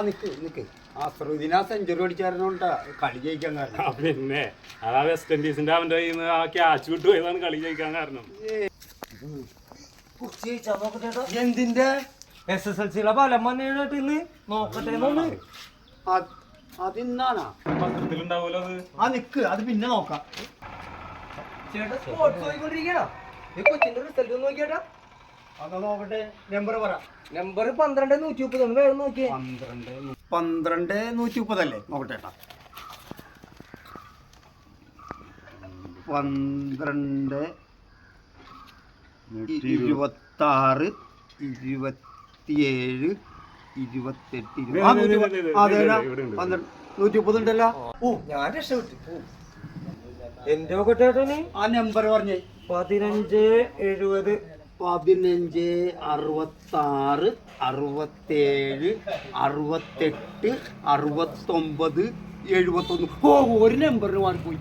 നിക്ക് നിക്ക് അസറുദ്ദീൻ ആ സെഞ്ചുറി അടിച്ചായിരുന്നോണ്ടാ കളി ജയിക്കാൻ കാരണം. പിന്നെ അതാ വെസ്റ്റ് ഇൻഡീസിന്റെ അവന്റെ കയ്യിൽ നിന്ന് ആ ക്യാച്ച് വിട്ടു പോയതാണ് കളി ജയിക്കാൻ കാരണം. എന്തിന്റെ SSLC ഫലം വന്നിട്ട് ഇന്ന് നോക്കട്ടെ. അതിന്നാണാ പത്രത്തിലുണ്ടാവൂലോ അത്. ആ നിക്ക് അത് പിന്നെ നോക്കാം. ചേട്ടാ സ്പോർട്സ് പോയിക്കൊണ്ടിരിക്കണോ? കൊച്ചിന്റെ റിസൾട്ട് നോക്കിയേട്ടാ. അതാ നോക്കട്ടെ. നമ്പർ പറ. നമ്പർ 12-130 വേഗം നോക്കിയേ. 12-130 അല്ലേ? നോക്കട്ടെ. 12 26 27 28 അതെടാ 130 ഉണ്ടല്ലോ. ഓ ഞാൻ രക്ഷപ്പെട്ടു. എന്റെ നോക്കട്ടേട്ടന് ആ നമ്പർ പറഞ്ഞേ. 15-70 15 66 67 68 69 71. ഓ ഒരു നമ്പറിന് മാറിപ്പോയി.